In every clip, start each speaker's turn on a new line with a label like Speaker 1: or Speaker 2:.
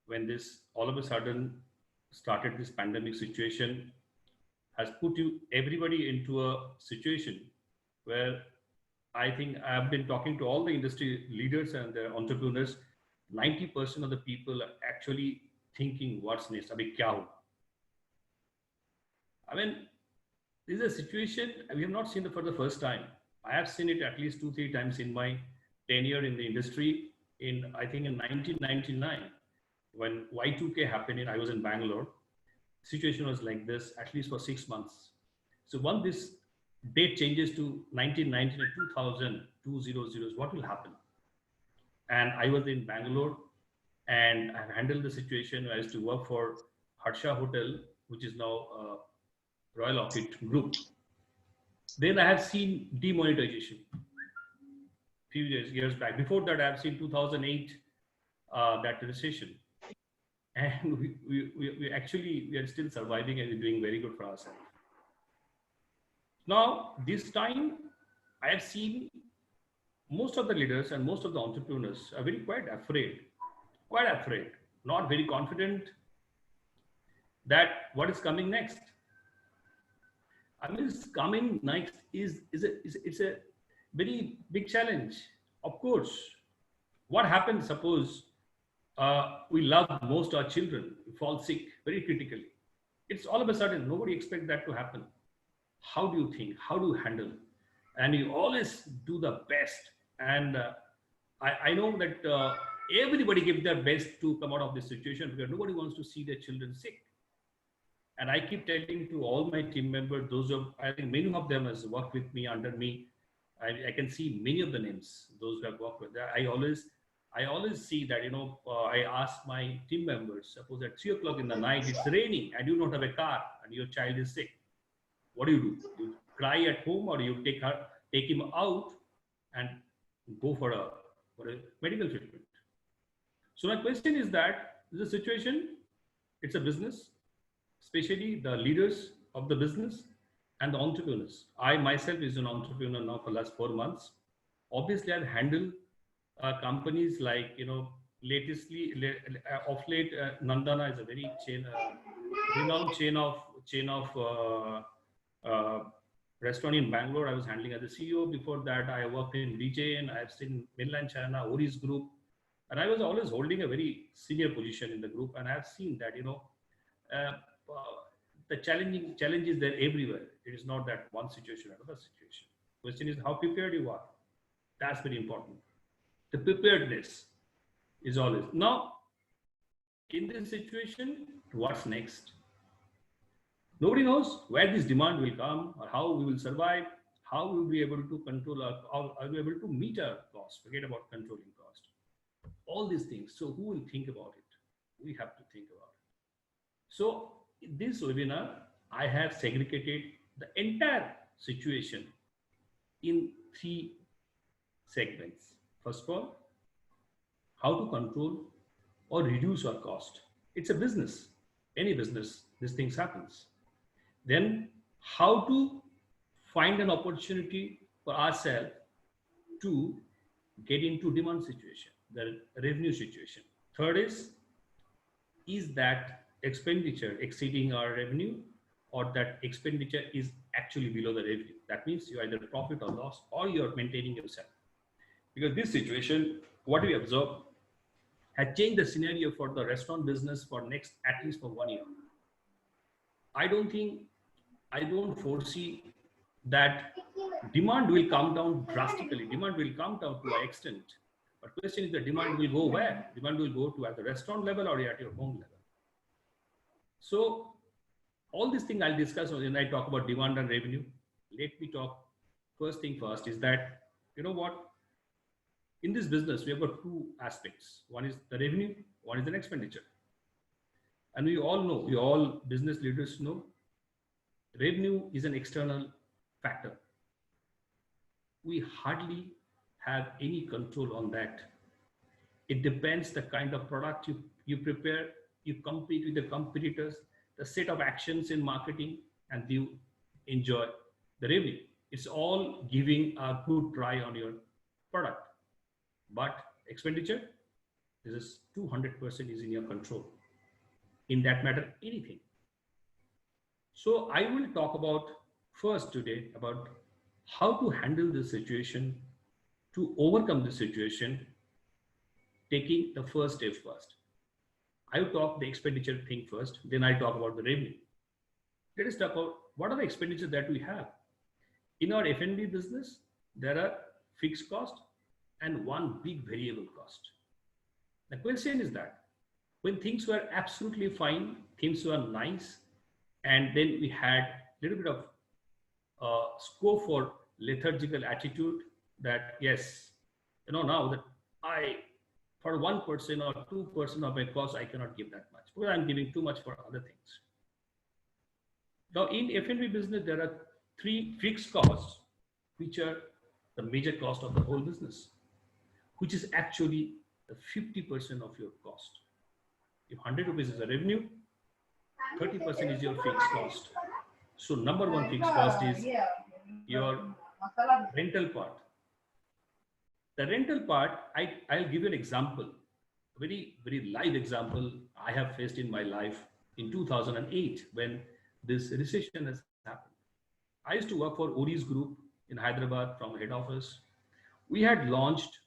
Speaker 1: when this all of a sudden started, this pandemic situation has put everybody into a situation where I think I've been talking to all the industry leaders and the entrepreneurs. 90% of the people are actually thinking, what's next? Abhi kya ho? I mean, this is a situation we have not seen for the first time. I have seen it at least 2, 3 times in my tenure in the industry. I think in 1999, when Y2K happened, I was in Bangalore. Situation was like this, at least for 6 months. So once this date changes to 1990 and 2000, 2000, what will happen? And I was in Bangalore and I handled the situation. I used to work for Harsha Hotel, which is now Royal Orchid Group. Then I have seen demonetization few years back. Before that, I have seen 2008, that recession. And we actually are still surviving and we're doing very good for ourselves. Now, this time, I have seen most of the leaders and most of the entrepreneurs are quite afraid, not very confident that what is coming next. I mean, it's coming next it's a very big challenge. Of course, what happens, suppose we love most our children, fall sick very critically. It's all of a sudden, nobody expects that to happen. How do you think? How do you handle? And you always do the best. And I know that everybody gives their best to come out of this situation because nobody wants to see their children sick. And I keep telling to all my team members, I think many of them has worked with me, under me. I can see many of the names, those who have worked with. I always see that, I ask my team members, suppose at 3 o'clock in the night, it's raining and you don't have a car and your child is sick. What do? You cry at home, or you take him out and go for a medical treatment. So my question is that this situation, it's a business, especially the leaders of the business and the entrepreneurs. I myself is an entrepreneur now for the last 4 months. Obviously, I've handled companies like, of late, Nandana is a very renowned chain of restaurant in Bangalore. I was handling as a CEO. Before that, I worked in BJ, and I've seen mainland China, Ori's group, and I was always holding a very senior position in the group. And I've seen that, the challenge is there everywhere. It is not that one situation or another situation. Question is how prepared you are. That's very important. The preparedness is always. Now, in this situation, what's next? Nobody knows where this demand will come or how we will survive, how we will be able to control how are we able to meet our cost, forget about controlling cost. All these things. So who will think about it? We have to think about it. So in this webinar, I have segregated the entire situation in 3 segments. First of all, how to control or reduce our cost. It's a business. Any business, these things happens. Then how to find an opportunity for ourselves to get into demand situation, the revenue situation. Third is that expenditure exceeding our revenue, or that expenditure is actually below the revenue? That means you either profit or loss, or you're maintaining yourself. Because this situation, what we observe, had changed the scenario for the restaurant business for next, at least for 1 year. I don't foresee that demand will come down drastically. Demand will come down to an extent. But question is, the demand will go where? Demand will go to at the restaurant level or at your home level. So all these things I'll discuss when I talk about demand and revenue. Let me talk first thing first is that, in this business, we have got 2 aspects. One is the revenue, one is an expenditure. And we all know, all business leaders know, revenue is an external factor. We hardly have any control on that. It depends the kind of product you prepare, you compete with the competitors, the set of actions in marketing, and you enjoy the revenue. It's all giving a good try on your product. But expenditure, This is 200% is in your control. In that matter, anything. So I will talk about first today about how to handle this situation, to overcome the situation, taking the first step first. I will talk the expenditure thing first, then I talk about the revenue. Let us talk about what are the expenditures that we have. In our F&B business, there are fixed cost and one big variable cost. The question is that when things were absolutely fine, things were nice, and then we had a little bit of scope for lethargical attitude that yes, now that I, for 1% or 2% of my cost, I cannot give that much because I'm giving too much for other things. Now in F&B business, there are three fixed costs, which are the major cost of the whole business, which is actually the 50% of your cost. If 100 rupees is a revenue, 30% is your fixed cost. So number one fixed cost is your rental part. The rental part, I'll give you an example, a very, very live example I have faced in my life in 2008 when this recession has happened. I used to work for Oris Group in Hyderabad from head office. We had launched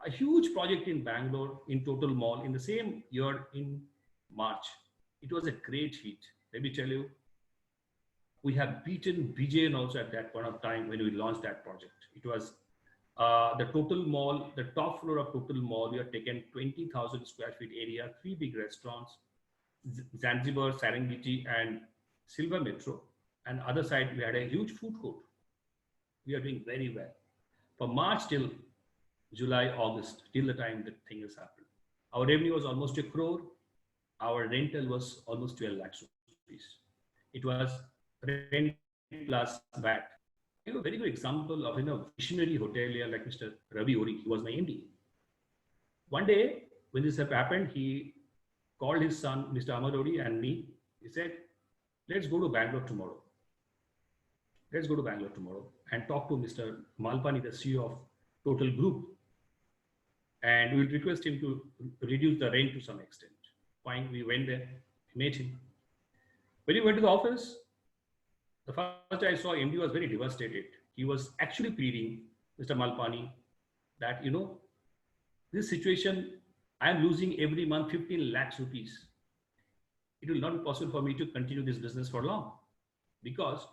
Speaker 1: a huge project in Bangalore in Total Mall in the same year in March. It was a great hit. Let me tell you, we have beaten BJN also at that point of time when we launched that project. It was the Total Mall, the top floor of Total Mall. We have taken 20,000 square feet area, 3 big restaurants, Zanzibar, Serengeti, and Silver Metro. And other side, we had a huge food court. We are doing very well. From March till July, August, till the time that thing has happened. Our revenue was almost 1 crore. Our rental was almost 12 lakhs rupees. It was rent plus VAT. A very good example of visionary hotelier like Mr. Ravi Ori. He was my MD. One day, when this happened, he called his son, Mr. Amar Ori, and me. He said, let's go to Bangalore tomorrow. Let's go to Bangalore tomorrow and talk to Mr. Malpani, the CEO of Total Group. And we'll request him to reduce the rent to some extent. Fine, we went there, met him. When we went to the office, the first I saw MD was very devastated. He was actually pleading, Mr. Malpani, that, this situation, I'm losing every month 15 lakhs rupees. It will not be possible for me to continue this business for long because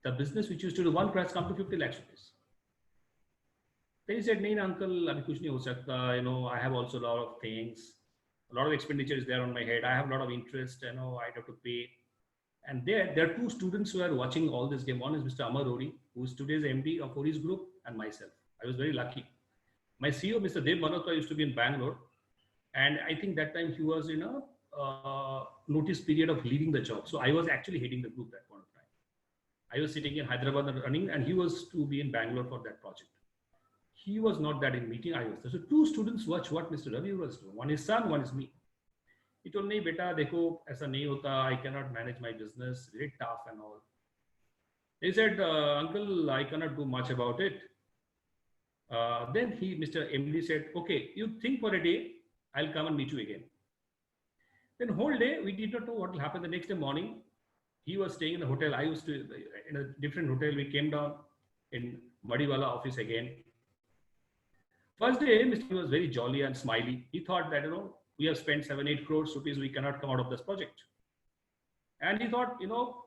Speaker 1: the business which used to do 1 crore has come to 50 lakhs rupees. Then he said, "No, uncle, abhi kuch nahi ho sakta. I have also a lot of things. A lot of expenditure is there on my head. I have a lot of interest. I have to pay." And there are two students who are watching all this game. One is Mr. Amar Ori, who is today's MD of Oris Group, and myself. I was very lucky. My CEO, Mr. Dev Malhotra, used to be in Bangalore. And I think that time he was in a notice period of leaving the job. So I was actually heading the group that point of time. I was sitting in Hyderabad and running, and he was to be in Bangalore for that project. He was not that in meeting, I was there. So two students watch what Mr. Ravi was doing. One is son, one is me. He told me, "Beta, dekho, aisa nahi hota. I cannot manage my business. Very tough and all." He said, "Uncle, I cannot do much about it." Then Mr. MD said, "Okay, you think for a day. I'll come and meet you again." Then whole day, we did not know what will happen. The next day morning, he was staying in a hotel. I was in a different hotel. We came down in Madiwala office again. First day, Mr. was very jolly and smiley. He thought that, we have spent 7-8 crores rupees. We cannot come out of this project. And he thought,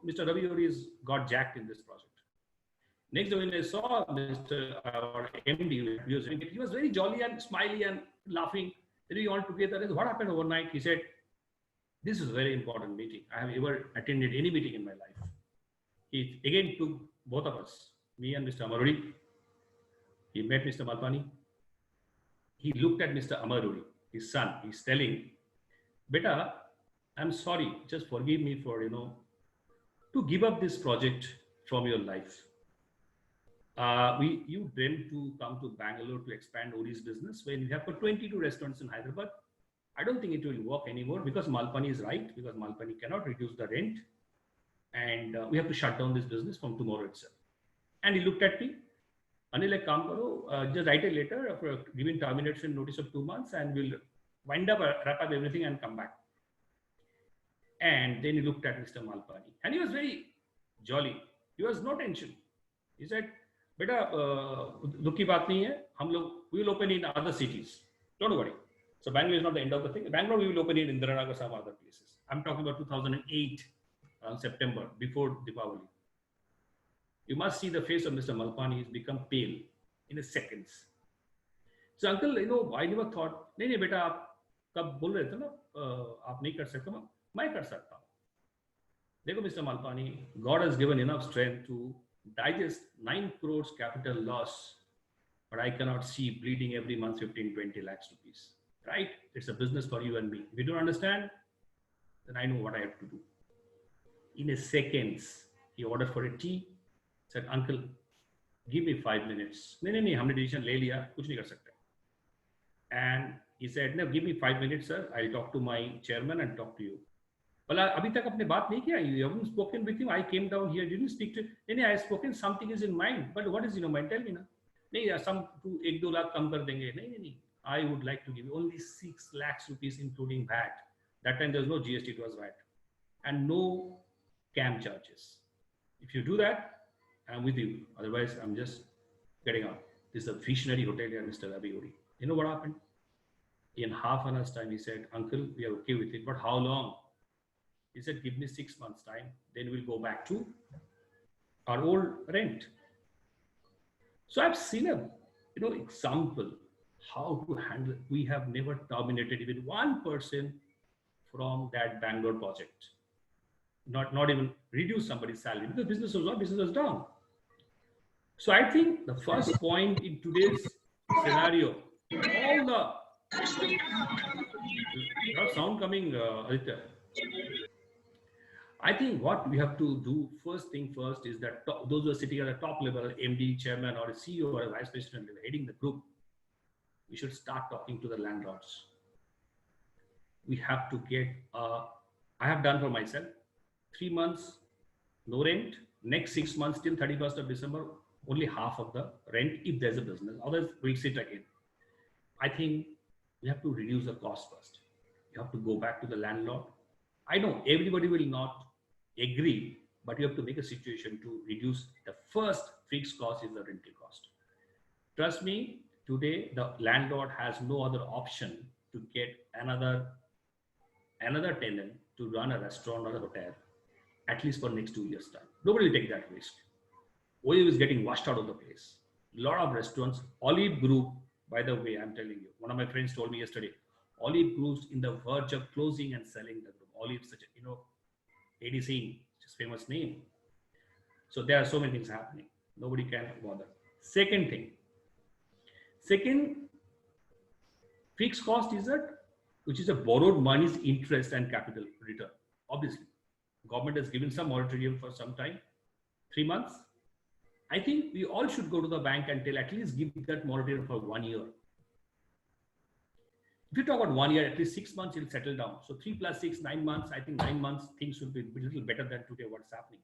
Speaker 1: Mr. Ravi Ori got jacked in this project. Next day, when I saw our MD, he was very jolly and smiley and laughing. Then we all together. What happened overnight? He said, "This is a very important meeting. I have ever attended any meeting in my life." He again took both of us, me and Mr. Amar Ori. He met Mr. Malpani. He looked at Mr. Amar Ori, his son. He's telling, "Beta, I'm sorry. Just forgive me for, to give up this project from your life. You dreamt to come to Bangalore to expand Ori's business when you have got 22 restaurants in Hyderabad. I don't think it will work anymore because Malpani is right, because Malpani cannot reduce the rent. And we have to shut down this business from tomorrow itself." And he looked at me. "Anil, like, kaam karo, just write a letter for giving termination notice of 2 months and we'll wind up, wrap up everything and come back. And then he looked at Mr. Malpani and he was very jolly. He was no tension. He said, "Beta, दुख की बात नहीं है. हम लोग we will open in other cities. Don't worry." So Bangalore is not the end of the thing. Bangalore we will open in Indiranagar, some other places. I'm talking about 2008, September, before Diwali. You must see the face of Mr. Malpani. He's become pale in a seconds. So uncle, I never thought, नहीं बेटा आप कब बोल रहे थे ना आप नहीं कर सकते मैं कर सकता हूँ. देखो Mr. Malpani, God has given enough strength to digest 9 crores capital loss, but I cannot see bleeding every month 15-20 lakhs rupees. Right? It's a business for you and me. If you don't understand, then I know what I have to do. In a seconds, he ordered for a tea, said, "Uncle, give me 5 minutes." नहीं हमने decision ले लिया, कुछ नहीं कर सकते. And he said, "No, give me 5 minutes, sir. I'll talk to my chairman and talk to you." बोला अभी तक आपने बात नहीं किया. You haven't spoken with him. I came down here. Didn't speak to. नहीं I have spoken. Something is in mind. But what is in your mind? Tell me ना. नहीं some 1-2 लाख कम कर देंगे. नहीं. I would like to give you only 6 lakhs rupees including VAT. That time there was no GST. It was VAT, and no CAM charges. If you do that, I'm with you. Otherwise, I'm just getting out. This is a visionary hotelier, Mr. Ravi Uri. You know what happened? In half an hour's time, he said, "Uncle, we are okay with it, but how long?" He said, "Give me 6 months time, then we'll go back to our old rent." So I've seen a example how to handle. We have never terminated even one person from that Bangalore project. Not even reduce somebody's salary because business was down. So I think the first point in today's scenario, all the sound coming, Aditya. I think what we have to do first is that those who are sitting at the top level, MD, chairman, or a CEO or a vice president heading the group, we should start talking to the landlords. We have to get. I have done for myself 3 months no rent. Next 6 months till 31st of December, only half of the rent if there's a business. Otherwise, we'll sit again. I think we have to reduce the cost first. You have to go back to the landlord. I know everybody will not agree, but you have to make a situation to reduce the first fixed cost is the rental cost. Trust me, today the landlord has no other option to get another tenant to run a restaurant or a hotel, at least for next 2 years time. Nobody will take that risk. OYO is getting washed out of the place. A lot of restaurants, Olive Group, by the way, I'm telling you, one of my friends told me yesterday, Olive Group's in the verge of closing and selling the group. Olive, such a, ADC, which is famous name. So there are so many things happening. Nobody can bother. Second, fixed cost is that, which is a borrowed money's interest and capital return. Obviously, government has given some moratorium for some time, 3 months. I think we all should go to the bank and tell, at least give that moratorium for 1 year. If you talk about 1 year, at least 6 months, it'll settle down. So 3 plus 6, 9 months. I think 9 months, things will be a little better than today, what's happening.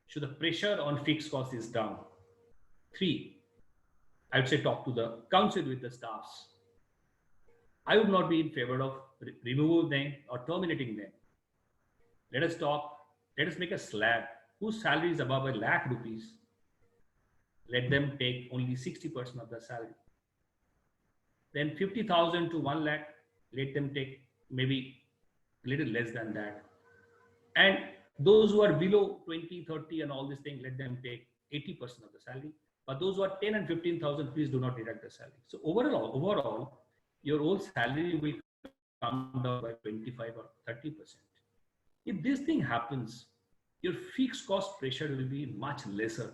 Speaker 1: So the pressure on fixed cost is down. 3, I would say talk to the council with the staffs. I would not be in favor of removing them or terminating them. Let us talk. Let us make a slab. Whose salary is above 1 lakh rupees? Let them take only 60% of the salary. Then 50,000 to 1 lakh, let them take maybe a little less than that. And those who are below 20, 30 and all these things, let them take 80% of the salary. But those who are 10 and 15,000, please do not deduct the salary. So overall, your whole salary will come down by 25 or 30%. If this thing happens, your fixed cost pressure will be much lesser.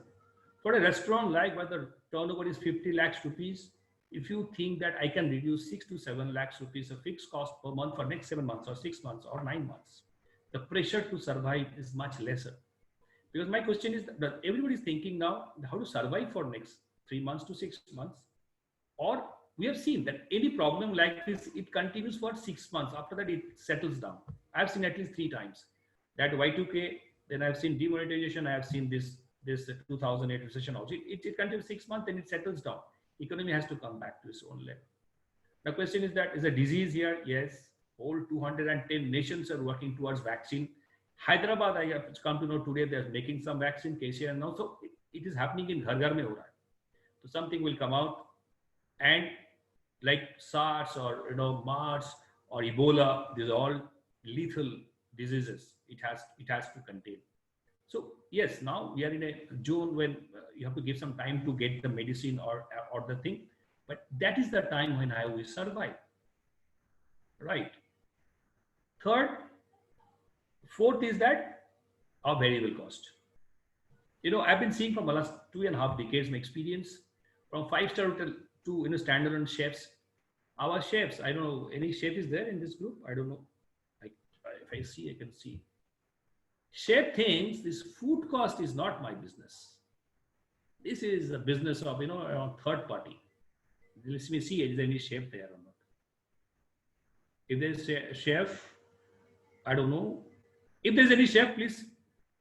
Speaker 1: For a restaurant like where the turnover is 50 lakhs rupees, if you think that I can reduce 6 to 7 lakhs rupees of fixed cost per month for next 7 months or 6 months or 9 months, the pressure to survive is much lesser. Because my question is that everybody is thinking now how to survive for next 3 months to 6 months. Or we have seen that any problem like this, it continues for 6 months. After that, it settles down. I've seen at least 3 times that Y2K, then I've seen demonetization, I have seen this 2008 recession also. It continues 6 months and it settles down. Economy has to come back to its own level. The question is that is a disease here? Yes. Whole 210 nations are working towards vaccine. Hyderabad, I have come to know today, they're making some vaccine, KCR now. So it is happening in Ghar Ghar mein ho raha hai. So something will come out, and like SARS or MERS or Ebola, these are all lethal diseases. It has to contain. So yes, now we are in a June when you have to give some time to get the medicine or the thing, but that is the time when I will survive. Right. Fourth is that our variable cost. I've been seeing from the last 2.5 decades my experience from 5-star hotel to standalone chefs. Our chefs, I don't know, any chef is there in this group? I don't know. If I see, I can see. Chef thinks this food cost is not my business. This is a business of, a third party. Let me see, is there any chef there or not? If there's a chef, I don't know. If there's any chef, please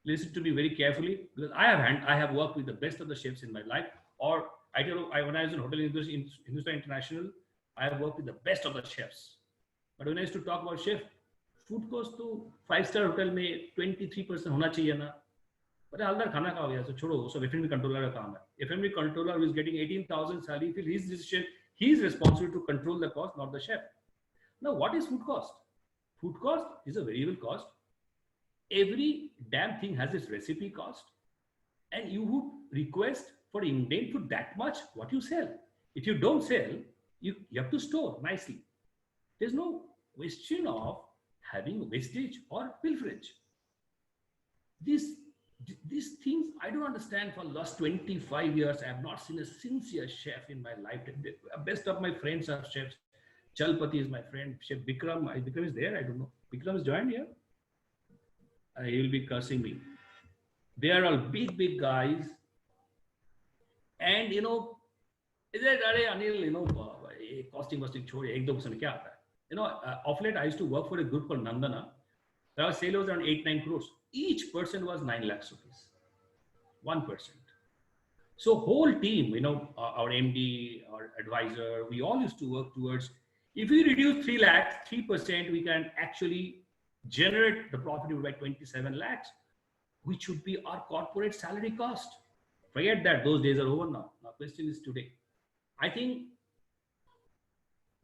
Speaker 1: listen to me very carefully, because I have worked with the best of the chefs in my life. Or I don't know, when I was in Hotel Hindustan International, I have worked with the best of the chefs. But when I used to talk about chef, food cost to 5-star hotel में 23% होना चाहिए ना. But Haldar खाना खाओ यार, so छोड़ो, so F&B controller का काम है. F&B controller who is getting 18,000 salary, if he's this chef, he is responsible to control the cost, not the chef. Now, what is food cost? Food cost is a variable cost. Every damn thing has its recipe cost, and you would request for indent to that much what you sell. If you don't sell, you have to store nicely. There's no question of having wastage or pilferage. These things I don't understand. For the last 25 years, I have not seen a sincere chef in my life. The best of my friends are chefs. Chalpati is my friend. Chef Bikram. Bikram is there. I don't know. Bikram is joined here. He will be cursing me. They are all big guys. And is it Anil, costing chhod 1-2% kya aata hai? Of late I used to work for a group called Nandana. Our sale was around 8-9 crores. Each person was 9 lakhs rupees. 1%. So whole team, our MD, our advisor, we all used to work towards, if we reduce 3 lakhs, 3%, we can actually generate the profit by 27 lakhs, which should be our corporate salary cost. Forget that, those days are over now. Now, question is today. I think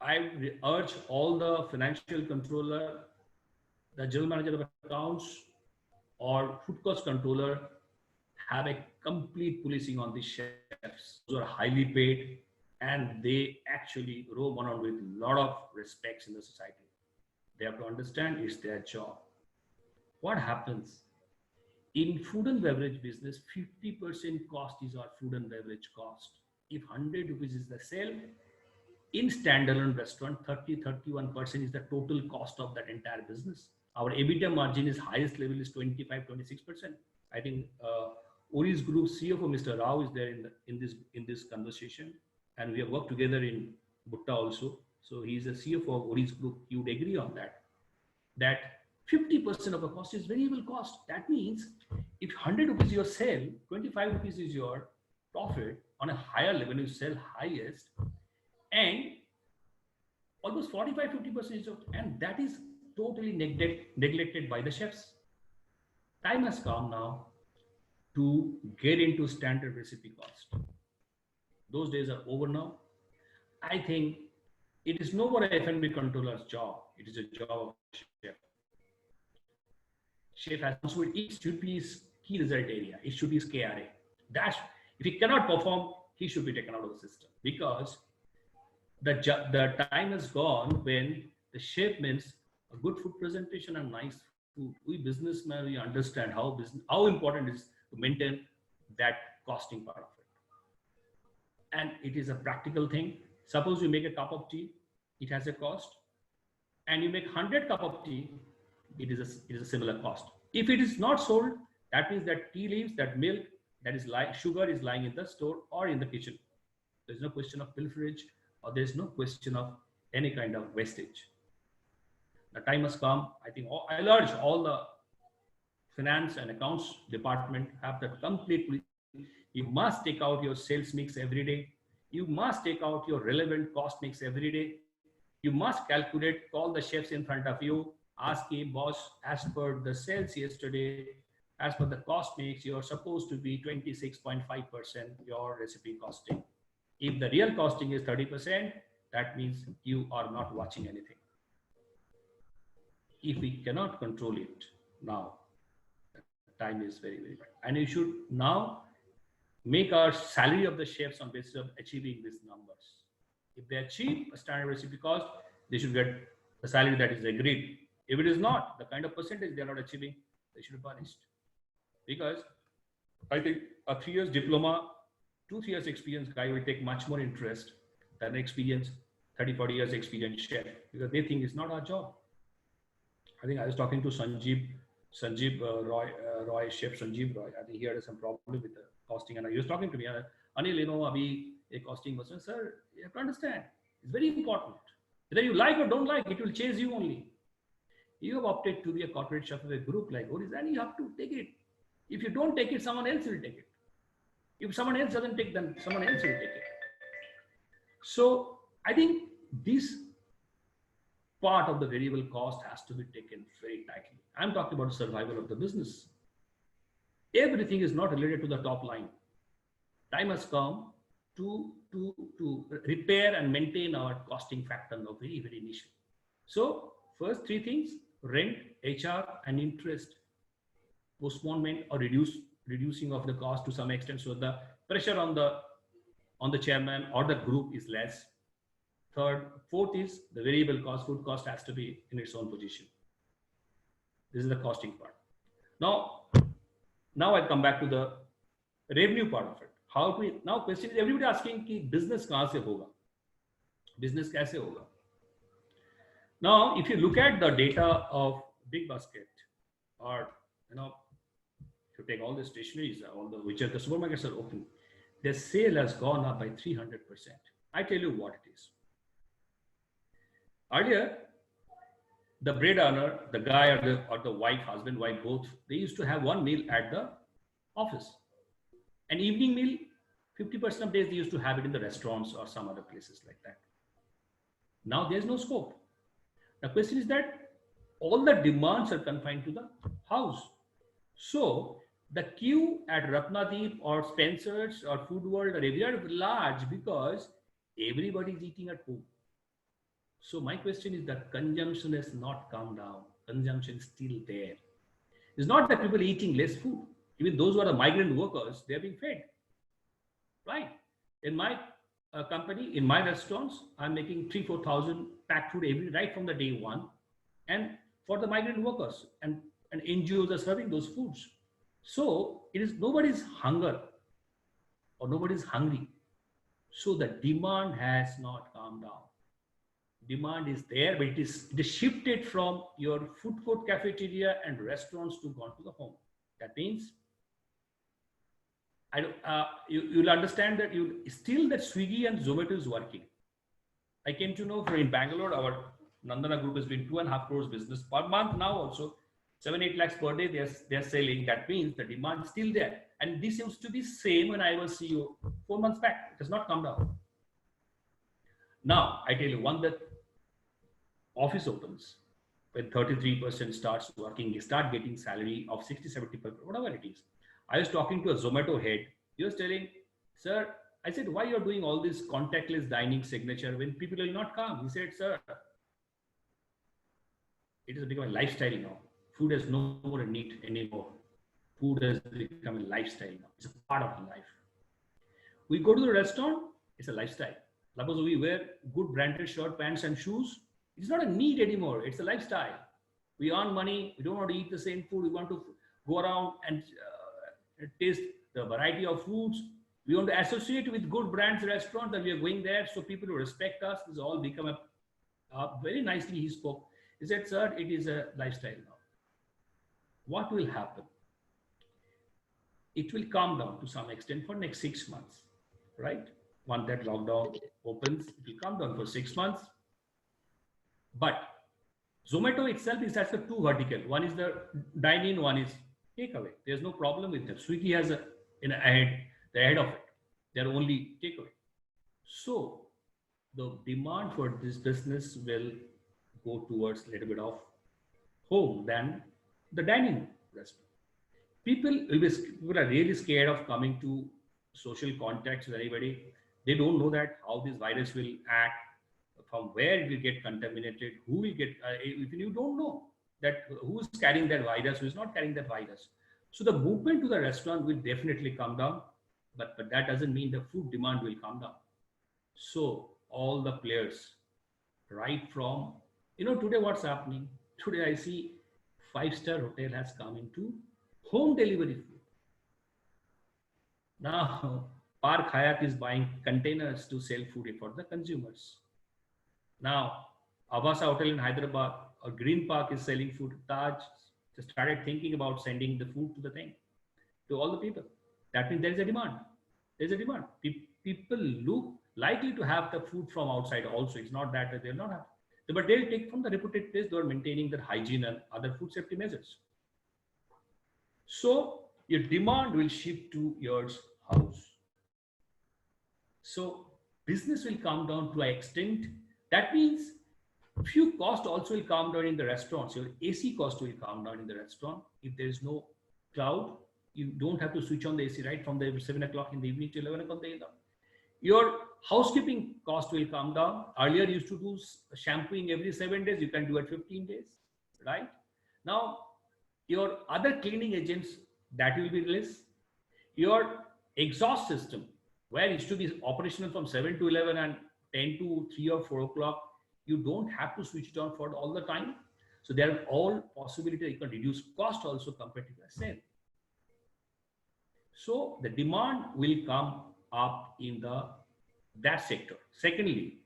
Speaker 1: I urge all the financial controller, the general manager of accounts, or food cost controller have a complete policing on these chefs. Those are highly paid, and they actually roam around with a lot of respects in the society. They have to understand it's their job. What happens? In food and beverage business, 50% cost is our food and beverage cost. If 100 rupees is the sale, in standalone restaurant, 30-31% is the total cost of that entire business. Our EBITDA margin is highest level is 25-26%. I think Ori's Group CFO, Mr. Rao, is there in this conversation, and we have worked together in Bhutta also. So he is a CFO of Ori's Group. He would agree on that. That 50% of the cost is variable cost. That means if 100 rupees your sale, 25 rupees is your profit. On a higher level, you sell highest, and almost 45-50% is, and that is totally neglected by the chefs. Time has come now to get into standard recipe cost. Those days are over now. I think it is no more a F&B controller's job. It is a job of chef. Chef has responsibility. It should be his key result area. It should be his KRA. If he cannot perform, he should be taken out of the system, because the time has gone when the chef means a good food presentation and nice food. We businessmen, we understand how important it is to maintain that costing part of it. And it is a practical thing. Suppose you make a cup of tea, it has a cost, and you make 100 cup of tea, it is a similar cost. If it is not sold, that means that tea leaves, that milk, that is sugar is lying in the store or in the kitchen. There's no question of pilferage, or there's no question of any kind of wastage. The time has come. I think I urge all the finance and accounts department have that complete. You must take out your sales mix every day. You must take out your relevant cost mix every day. You must calculate, call the chefs in front of you, ask him, boss, as per the sales yesterday, as per the cost mix, you're supposed to be 26.5% your recipe costing. If the real costing is 30%, that means you are not watching anything. If we cannot control it now, time is very, very bad. And you should now make our salary of the chefs on basis of achieving these numbers. If they achieve a standard recipe cost, they should get the salary that is agreed. If it is not, the kind of percentage they are not achieving, they should be punished. Because I think a 3 years diploma, 2-3 years experience guy will take much more interest than an experienced 30-40 years experienced chef, because they think it's not our job. I think I was talking to Sanjeev Roy, Chef Sanjeev Roy. I think he had some problem with the costing, and he was talking to me. Anil, you know, abhi a costing was, sir, you have to understand, it's very important. Whether you like or don't like, it will chase you only. You have opted to be a corporate chef of a group like Oris, and you have to take it. If you don't take it, someone else will take it. If someone else doesn't take, then someone else will take it. So I think this part of the variable cost has to be taken very tightly. I'm talking about survival of the business. Everything is not related to the top line. Time has come to repair and maintain our costing factor now very, very initially. So first 3 things: rent, HR, and interest. Postponement or reducing of the cost to some extent, so the pressure on the chairman or the group is less. Fourth is the variable cost. Food cost has to be in its own position. This is the costing part. Now I come back to the revenue part of it. How do we now? Question is, everybody asking कि business कहाँ से होगा? Business कैसे होगा? Now, if you look at the data of Big Basket, or you know, if you take all the stationaries, all the which are the supermarkets are open, their sale has gone up by 300%. I tell you what it is. Earlier, the bread earner, the guy or the wife, husband, wife, both, they used to have one meal at the office. An evening meal, 50% of days they used to have it in the restaurants or some other places like that. Now there's no scope. The question is that all the demands are confined to the house. So the queue at Ratnadeep or Spencer's or Food World or everywhere is large because everybody is eating at home. So my question is that consumption has not come down. Consumption is still there. It's not that people are eating less food. Even those who are the migrant workers, they are being fed. Right? In my company, in my restaurants, I'm making 3,000-4,000 packed food right from the day one. And for the migrant workers, and NGOs are serving those foods. So it is nobody's hunger or nobody's hungry. So the demand has not come down. Demand is there, but it is shifted from your food court, cafeteria, and restaurants to gone to the home. That means you'll understand that still that Swiggy and Zomato is working. I came to know in Bangalore, our Nandana group is doing 2.5 crores business per month now. Also 7-8 lakhs per day they're selling. That means the demand is still there, and this seems to be same when I was CEO 4 months back. It has not come down. Now I tell you, one that office opens, when 33% starts working, you start getting salary of 60-70%, whatever it is. I was talking to a Zomato head. He was telling, sir, I said, why you're doing all this contactless dining signature when people will not come? He said, sir, it has become a lifestyle now. Food has no more a need anymore. Food has become a lifestyle now. It's a part of life. We go to the restaurant, it's a lifestyle. Suppose we wear good branded shirt, pants, and shoes. It's not a need anymore. It's a lifestyle. We earn money. We don't want to eat the same food. We want to go around and taste the variety of foods. We want to associate with good brands, restaurants, that we are going there. So people will respect us. This all become very nicely he spoke. He said, sir, it is a lifestyle now. What will happen? It will calm down to some extent for next 6 months, right? Once that lockdown opens, it will come down for 6 months. But Zomato itself is as a two vertical. One is the dine-in, one is takeaway. There's no problem with that. Swiggy has the head of it. They're only takeaway. So the demand for this business will go towards a little bit of home than the dining restaurant. People are really scared of coming to social contacts with anybody. They don't know that how this virus will act, from where it will get contaminated, who will get. If you don't know that who is carrying that virus, who is not carrying that virus, so the movement to the restaurant will definitely come down. But that doesn't mean the food demand will come down. So all the players, right from, today what's happening? Today I see five-star hotel has come into home delivery food. Now Park Hyatt is buying containers to sell food for the consumers. Now Avasa Hotel in Hyderabad or Green Park is selling food. Taj just started thinking about sending the food to the thing, to all the people. That means there is a demand. There's a demand. People look likely to have the food from outside also. It's not that they'll not have, but they'll take from the reputed place. They're maintaining their hygiene and other food safety measures. So your demand will shift to your house. So business will come down to an extent. That means few cost also will come down in the restaurants. Your AC cost will come down in the restaurant. If there is no crowd, you don't have to switch on the AC right from the 7 o'clock in the evening to 11 o'clock in the evening. Your housekeeping cost will come down. Earlier you used to do shampooing every 7 days. You can do it 15 days, right? Now your other cleaning agents, that will be less. Your exhaust system, where it used to be operational from 7 to 11 and 10 to 3 or 4 o'clock, you don't have to switch it on for all the time. So there are all possibilities. You can reduce cost also compared to the sale. So the demand will come up in that sector. Secondly,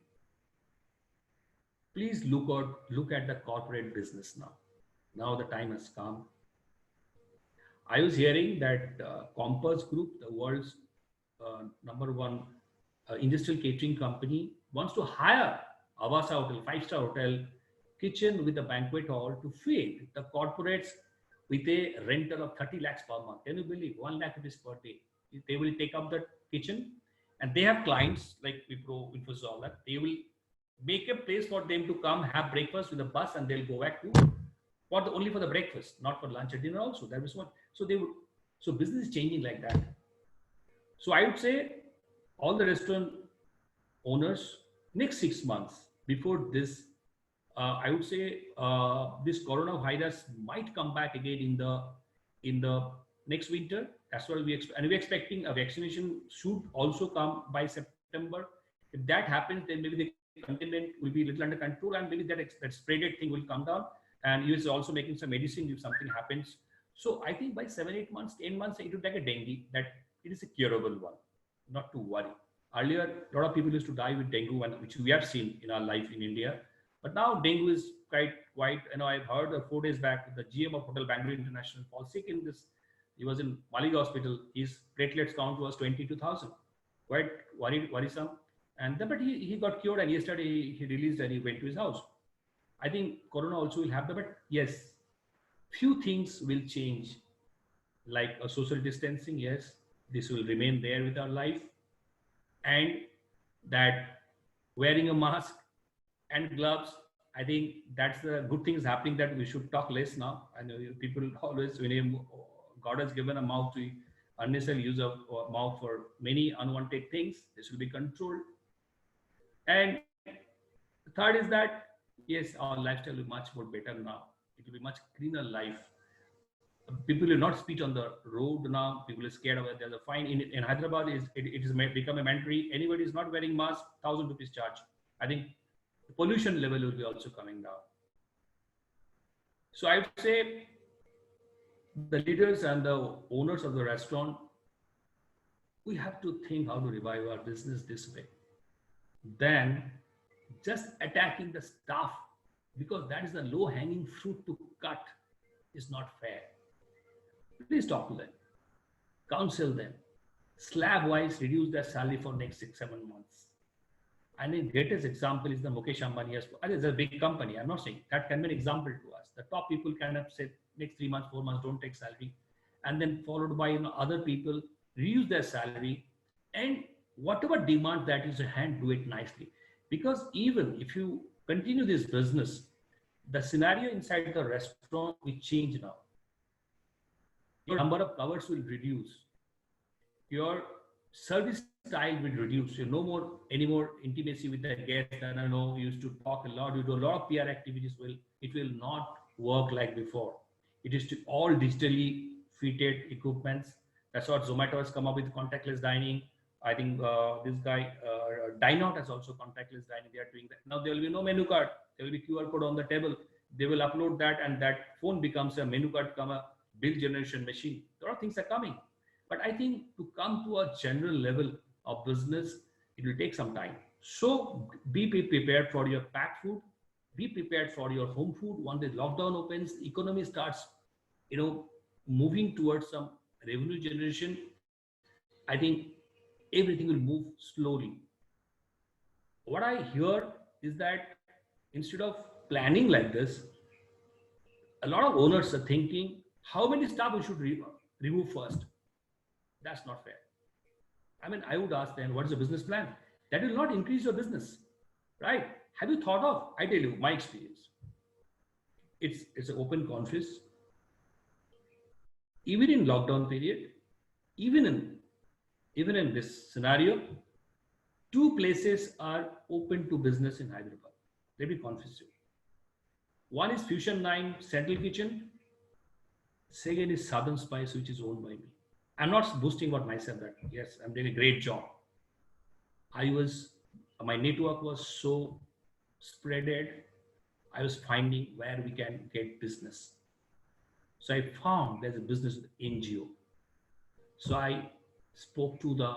Speaker 1: please look at the corporate business now. Now the time has come. I was hearing that Compass Group, the world's #1 industrial catering company, wants to hire Avasa Hotel, five-star hotel, kitchen with a banquet hall to feed the corporates with a rental of 30 lakhs per month. Can you believe? 1 lakh rupees per day. They will take up the kitchen, and they have clients like Wipro, Infosys, all that. They will make a place for them to come have breakfast with a bus, and they'll go back to only for the breakfast, not for lunch and dinner also. That was what. So business is changing like that. So I would say all the restaurant owners, next 6 months before this, I would say this coronavirus might come back again in the next winter. That's what we expect, and we're expecting a vaccination should also come by September. If that happens, then maybe the containment will be a little under control, and maybe that spreaded thing will come down. And US is also making some medicine if something happens. So I think by 7, 8 months, 10 months, it will be like a dengue, that it is a curable one, not to worry. Earlier, a lot of people used to die with dengue, which we have seen in our life in India. But now dengue is quite. I've heard 4 days back, the GM of Hotel Bangalore International fall sick in this. He was in Maliga Hospital. His platelets count was 22,000. Quite worrisome. But he got cured, and yesterday he released and he went to his house. I think Corona also will happen, but yes, few things will change, like a social distancing. Yes, this will remain there with our life, and that wearing a mask and gloves. I think that's the good things happening, that we should talk less now. I know people always, when God has given a mouth to unnecessary use of mouth for many unwanted things, this will be controlled. And the third is that, yes, our lifestyle will be much more better now. It will be much cleaner life. People will not speak on the road now. People are scared of it. There's a fine in Hyderabad. It has become a mandatory. Anybody is not wearing mask, 1,000 rupees charge. I think the pollution level will be also coming down. So I would say the leaders and the owners of the restaurant, we have to think how to revive our business this way. Then just attacking the staff, because that is the low-hanging fruit to cut, is not fair. Please talk to them, counsel them, slab-wise reduce their salary for next 6-7 months. And the greatest example is the Mukesh Ambani. It's a big company. I'm not saying that can be an example to us. The top people can have said next 3 months, 4 months, don't take salary, and then followed by other people reduce their salary, and whatever demand that is at hand, do it nicely. Because even if you continue this business, the scenario inside the restaurant will change now. Your number of covers will reduce. Your service style will reduce. You no more anymore intimacy with the guest. And I know you used to talk a lot. You do a lot of PR activities. It will not work like before. It is all digitally fitted equipments. That's what Zomato has come up with, contactless dining. I think this guy Dine Out has also contactless dining. They are doing that. Now there will be no menu card. There will be QR code on the table. They will upload that, and that phone becomes a menu card, come a bill generation machine. A lot of things are coming. But I think to come to a general level of business, it will take some time. So be prepared for your packed food. Be prepared for your home food. Once the lockdown opens, the economy starts, moving towards some revenue generation. I think everything will move slowly. What I hear is that instead of planning like this, a lot of owners are thinking how many staff we should remove first. That's not fair. I mean, I would ask them, what is the business plan? That will not increase your business, right? Have you thought of? I tell you, my experience. It's an open conference. Even in lockdown period, even in this scenario, 2 places are open to business in Hyderabad. Let me confess you. One is Fusion 9 Central Kitchen. Second is Southern Spice, which is owned by me. I'm not boasting about myself that yes, I'm doing a great job. My network was so spreaded. I was finding where we can get business. So I found there's a business with NGO. So I spoke to the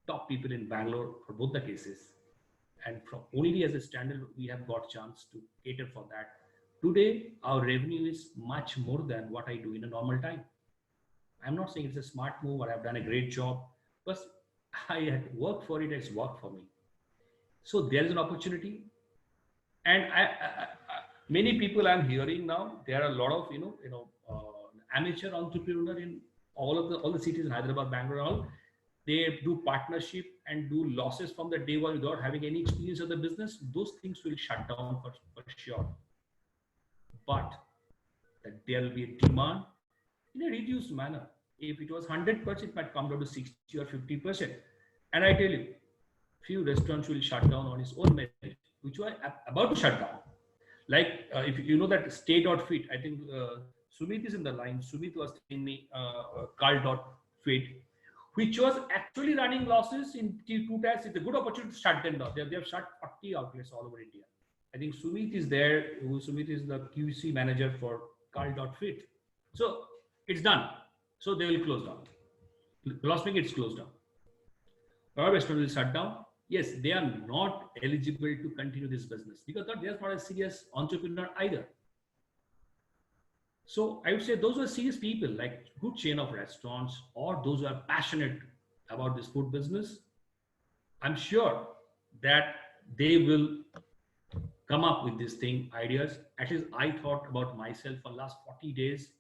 Speaker 1: top people in Bangalore for both the cases. And from only as a standard, we have got chance to cater for that. Today, our revenue is much more than what I do in a normal time. I'm not saying it's a smart move or I've done a great job, but I had worked for it, it's worked for me. So there is an opportunity. And many people I'm hearing now, there are a lot of, amateur entrepreneur in all the cities in Hyderabad, Bangalore, all. They do partnership and do losses from the day one without having any experience of the business. Those things will shut down for sure. But that there will be a demand in a reduced manner. If it was 100%, it might come down to 60 or 50%. And I tell you, few restaurants will shut down on its own merit, which were about to shut down. Like if you know that Stay.Fit, I think Sumit is in the line. Sumit was telling me Carl.Fit, which was actually running losses in 2 times. It's a good opportunity to shut them down. They have shut 40 outlets all over India. I think Sumit is there. Sumit is the QC manager for Carl.Fit. So it's done. So they will close down. Last week it's closed down. Our restaurant will shut down. Yes, they are not eligible to continue this business because they are not a serious entrepreneur either. So I would say those are serious people, like good chain of restaurants or those who are passionate about this food business. I'm sure that they will come up with this thing, ideas. At least I thought about myself for the last 40 days.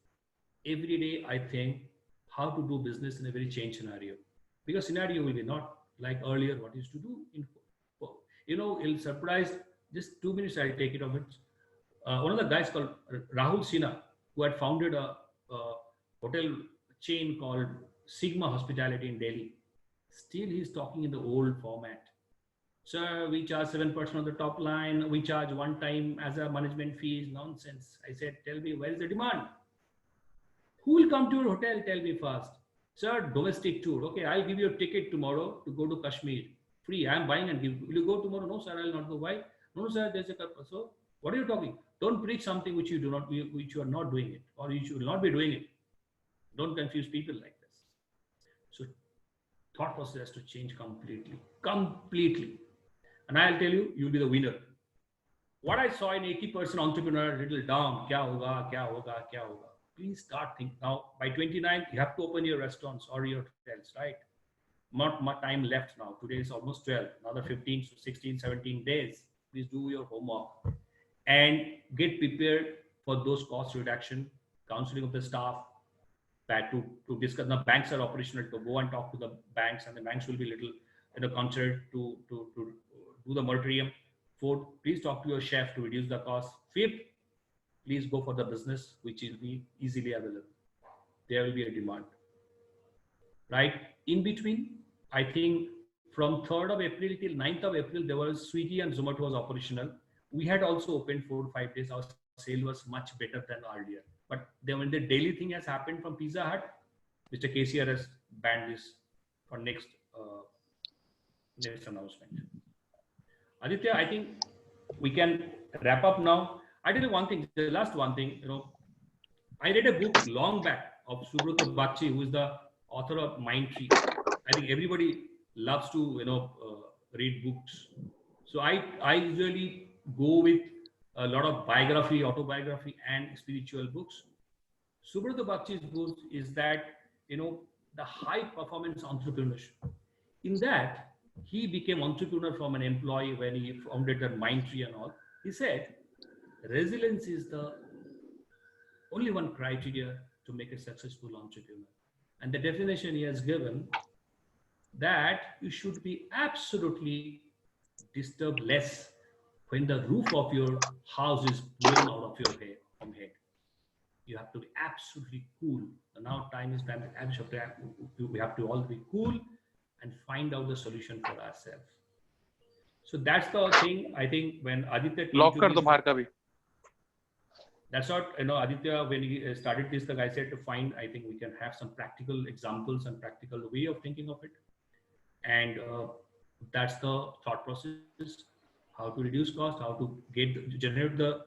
Speaker 1: Every day I think how to do business in a very changed scenario. Because scenario will be not like earlier what used to do. It'll surprise, just 2 minutes I'll take it of it. One of the guys called Rahul Sinha, who had founded a hotel chain called Sigma Hospitality in Delhi. Still he's talking in the old format. Sir, we charge 7% on the top line. We charge one time as a management fee. Nonsense. I said, tell me, where is the demand? Who will come to your hotel? Tell me first. Sir, domestic tour. Okay, I'll give you a ticket tomorrow to go to Kashmir. Free. I'm buying and give. Will you go tomorrow? No, sir, I'll not go. Why? No, sir, there's a purpose. So what are you talking? Don't preach something which you are not doing it, or you should not be doing it. Don't confuse people like this. So thought process has to change completely. And I'll tell you, you'll be the winner. What I saw in 80% entrepreneur, little down, kya hoga. Please start thinking. Now, by 29th, you have to open your restaurants or your hotels, right? Not much time left now. Today is almost 12, another 15, 16, 17 days. Please do your homework and get prepared for those cost reduction, counseling of the staff, to discuss. The banks are operational, to go and talk to the banks, and the banks will be little concerned to do the moratorium. Fourth, please talk to your chef to reduce the cost. Fifth, please go for the business which will be easily available. There will be a demand. Right? In between, I think from 3rd of April till 9th of April, there was Swiggy and Zomato was operational. We had also opened 4 to 5 days. Our sale was much better than earlier. But then when the daily thing has happened from Pizza Hut, Mr. KCR has banned this for next announcement. Aditya, I think we can wrap up now. I tell you one thing, the last one thing, I read a book long back of Subrata Bagchi, who is the author of Mindtree. I think everybody loves to, read books. So I usually go with a lot of biography, autobiography, and spiritual books. Subrata Bagchi's book is that, the high performance entrepreneurship. In that, he became entrepreneur from an employee when he founded the Mindtree and all. He said, resilience is the only one criteria to make a successful entrepreneur. And the definition he has given that you should be absolutely disturbed less when the roof of your house is blown out of your head. You have to be absolutely cool. And now time is time. We have to all be cool and find out the solution for ourselves. So that's the thing. I think when Aditya came
Speaker 2: Lock
Speaker 1: to
Speaker 2: kar
Speaker 1: this,
Speaker 2: do bahar ka bhi.
Speaker 1: That's what, Aditya, when he started this, the guy said to find, I think we can have some practical examples and practical way of thinking of it. And that's the thought process, how to reduce cost, how to generate the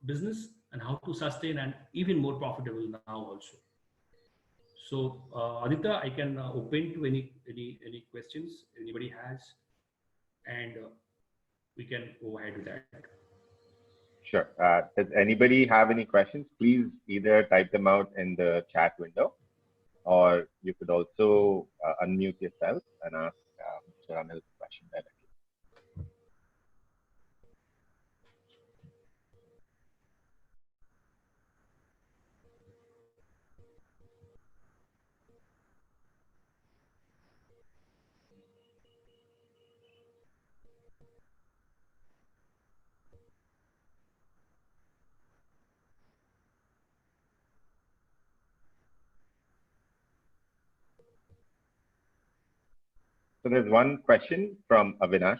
Speaker 1: business, and how to sustain and even more profitable now also. So Aditya, I can open to any questions anybody has, and we can go ahead with that.
Speaker 3: Sure. Does anybody have any questions? Please either type them out in the chat window, or you could also unmute yourself and ask Mr. Anil's question directly. So there's one question from Avinash.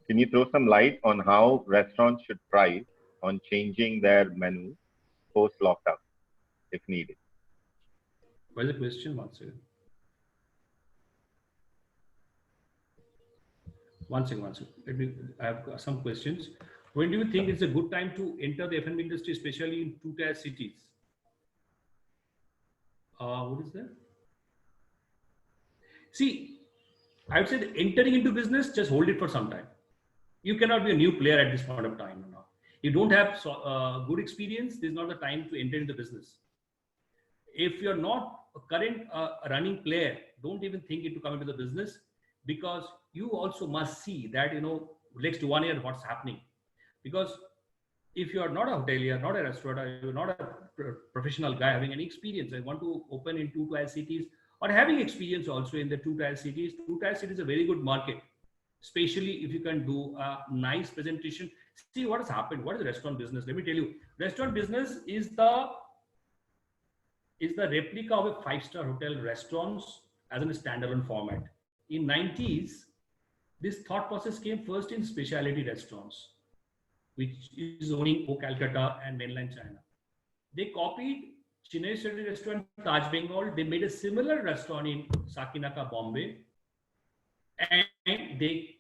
Speaker 3: Can you throw some light on how restaurants should price on changing their menu post-lockdown, if needed?
Speaker 1: What is the question? One second. I have some questions. When do you think it's a good time to enter the F&B industry, especially in two-tier cities? What is that? See, I would say that entering into business, just hold it for some time. You cannot be a new player at this point of time. You don't have good experience, this is not the time to enter into business. If you're not a current running player, don't even think into coming to the business, because you also must see that, next 1 year what's happening. Because if you're not a hotelier, not a restaurant, you're not a professional guy having any experience, I want to open in two-tier cities, or having experience also in the two-tier cities. Two-tier cities is a very good market, especially if you can do a nice presentation. See what has happened. What is the restaurant business? Let me tell you, restaurant business is the replica of a 5-star hotel restaurants as in a standalone format. In 90s, this thought process came first in specialty restaurants, which is owning Calcutta and mainland China. They copied Chennai City restaurant Taj Bengal. They made a similar restaurant in Sakinaka, Bombay, and they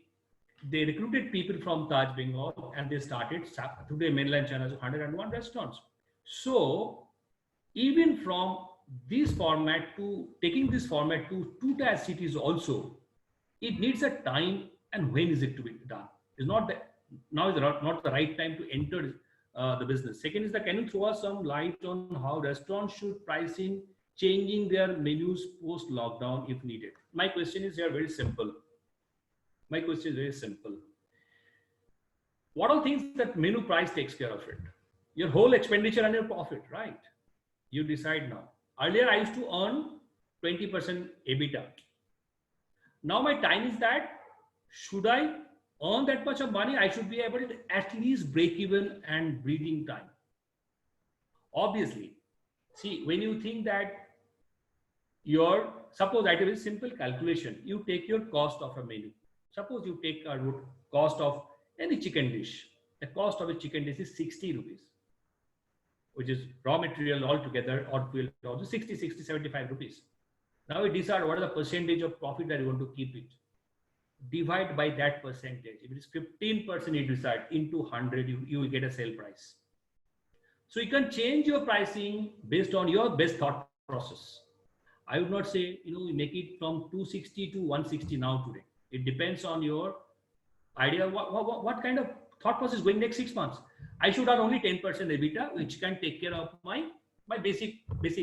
Speaker 1: recruited people from Taj Bengal, and they started today mainland China has 101 restaurants. So even from this format to taking this format to two-tier cities also, it needs a time, and when is it to be done? It's not that now is not the right time to enter the business. Second is that, can you throw us some light on how restaurants should price in changing their menus post lockdown if needed? My question is here very simple. What are things that menu price takes care of it? Your whole expenditure and your profit, right? You decide now. Earlier I used to earn 20% EBITDA. Now my time is that, should I earn that much of money, I should be able to at least break even and breathing time. Obviously, see, when you think that suppose I do a simple calculation, you take your cost of a menu. Suppose you take a cost of any chicken dish. The cost of a chicken dish is 60 rupees, which is raw material altogether, or fuel, also 60, 75 rupees. Now we decide what is the percentage of profit that you want to keep it. Divide by that percentage. If it is 15%, you decide into 100, you will get a sale price. So you can change your pricing based on your best thought process. I would not say, you make it from 260 to 160 now today. It depends on your idea. What kind of thought process is going next 6 months? I should have only 10% EBITDA, which can take care of my basic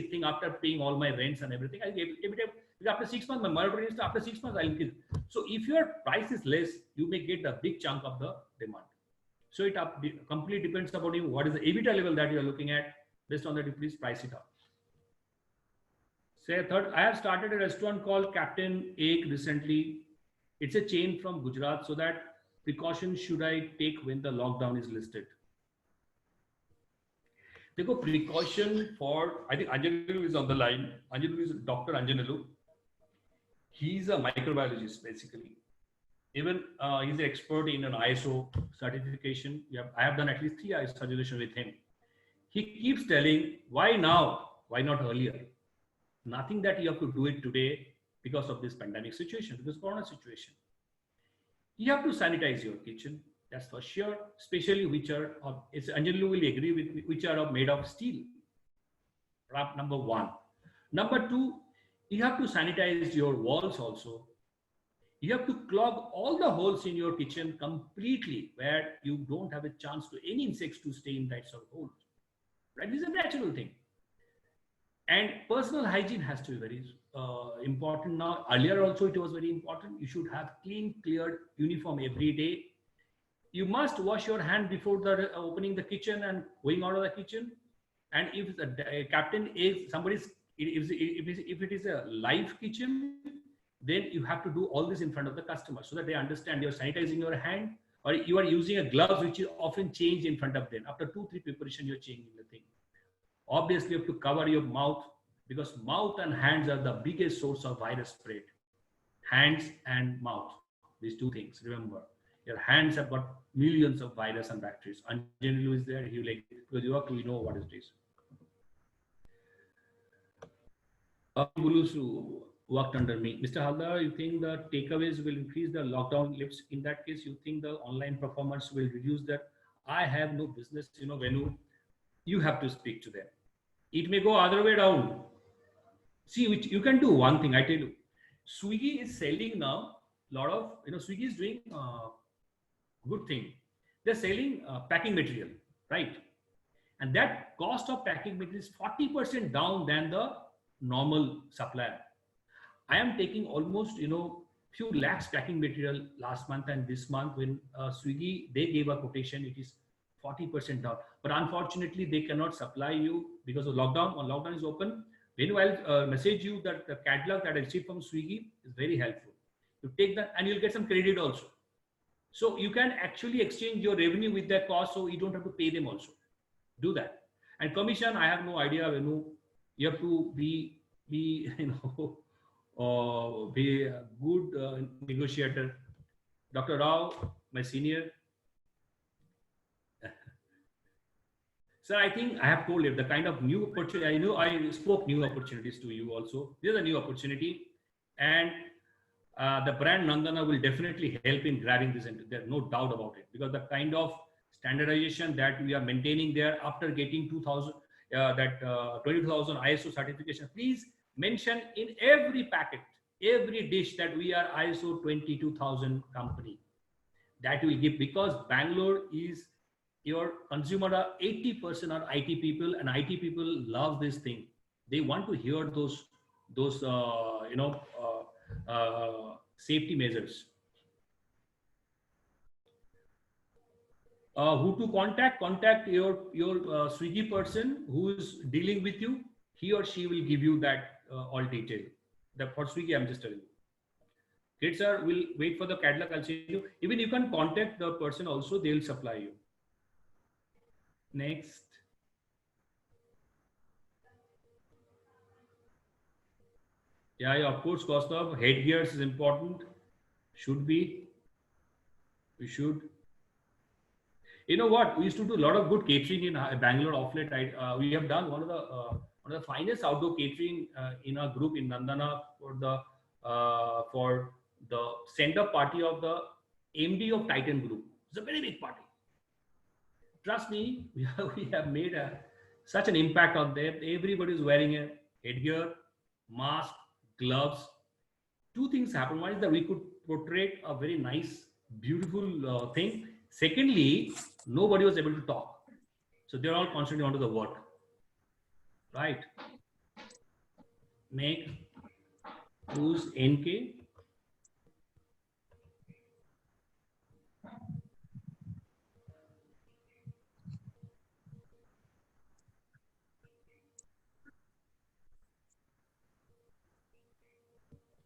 Speaker 1: thing after paying all my rents and everything. I gave EBITDA after 6 months. My moratorium is after 6 months. I'll increase. So if your price is less, you may get a big chunk of the demand. So it completely depends upon you. What is the EBITDA level that you are looking at? Based on that, you please price it up. Say third, I have started a restaurant called Captain Egg recently. It's a chain from Gujarat. So that precaution should I take when the lockdown is listed? Take a precaution for, I think Anjanalu is on the line. Anjanalu is Dr. Anjanalu. He's a microbiologist basically. Even he's an expert in an ISO certification. I have done at least 3 ISO certifications with him. He keeps telling, why now? Why not earlier? Nothing that you have to do it today because of this pandemic situation, because corona situation. You have to sanitize your kitchen. That's for sure, especially which are, Anjanalu will agree with me, which are made of steel. Number 1. Number 2, you have to sanitize your walls also. You have to clog all the holes in your kitchen completely where you don't have a chance to any insects to stay in that sort of hole. Right? This is a natural thing. And personal hygiene has to be very important now. Earlier also it was very important. You should have clean, cleared uniform every day. You must wash your hand before the opening the kitchen and going out of the kitchen. And if the captain is somebody's, if it is a live kitchen, then you have to do all this in front of the customer so that they understand you're sanitizing your hand, or you are using a gloves which is often changed in front of them. After 2-3 preparation, you're changing the thing. Obviously, you have to cover your mouth because mouth and hands are the biggest source of virus spread. Hands and mouth, these 2 things. Remember, your hands have got millions of virus and bacteria. Anjanalu is there. He will, because you have to know what it is. Bulusu worked under me. Mr. Haldar, you think the takeaways will increase the lockdown lifts? In that case, you think the online performance will reduce that? I have no business, when you have to speak to them. It may go other way down. See, which you can do one thing, I tell you. Swiggy is selling now a lot of, Swiggy is doing good thing. They're selling packing material, right? And that cost of packing material is 40% down than the normal supplier. I am taking almost, few lakhs packing material last month and this month when Swiggy, they gave a quotation, it is 40% down. But unfortunately, they cannot supply you because of lockdown. When lockdown is open, when I'll message you that the catalog that I received from Swiggy is very helpful. You take that and you'll get some credit also. So you can actually exchange your revenue with their cost, so you don't have to pay them also. Do that. And commission, I have no idea. You have to be be a good negotiator. Dr. Rao, my senior. Sir, I think I have told you the kind of new opportunity. I know I spoke new opportunities to you also. This is a new opportunity, and the brand Nandana will definitely help in grabbing this into. There's no doubt about it, because the kind of standardization that we are maintaining there after getting 2000 22,000 ISO certification. Please mention in every packet, every dish that we are ISO 22,000 company. That will give, because Bangalore is your consumer, 80% are IT people, and IT people love this thing. They want to hear those safety measures. Who to contact? Contact your Swiggy person who is dealing with you. He or she will give you that all detail. That for Swiggy, I'm just telling you. Kids will wait for the catalog. I'll send you. Even you can contact the person also. They'll supply you. Next. Yeah, of course, cost of headgears is important. Should be. We should. You know what? We used to do a lot of good catering in Bangalore off late. We have done one of the finest outdoor catering in our group in Nandana for the send-up party of the MD of Titan Group. It's a very big party. Trust me, we have made such an impact on them. Everybody is wearing a headgear, mask, gloves. Two things happened. One is that we could portray a very nice, beautiful thing. Secondly, nobody was able to talk. So they're all concentrating onto the work. Right? Make, use NK.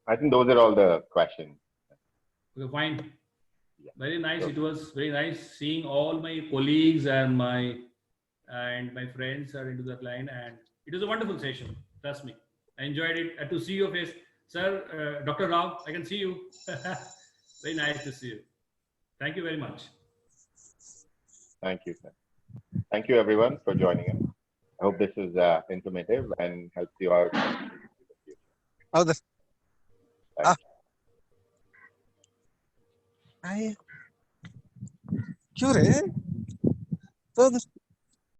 Speaker 3: I think those are all the questions.
Speaker 1: Okay, fine.
Speaker 3: Yeah.
Speaker 1: Very nice.
Speaker 3: So,
Speaker 1: It was very nice seeing all my colleagues and my friends are into that line, and it was a wonderful session. Trust me, I enjoyed it. And to see your face, sir, Dr. Rao, I can see you. Very nice to see you. Thank you very much.
Speaker 3: thank you, sir. Thank you, everyone, for joining us. I hope this is informative and helps you out.
Speaker 2: ಹೌದಾ
Speaker 3: Thank
Speaker 2: Q ರೇ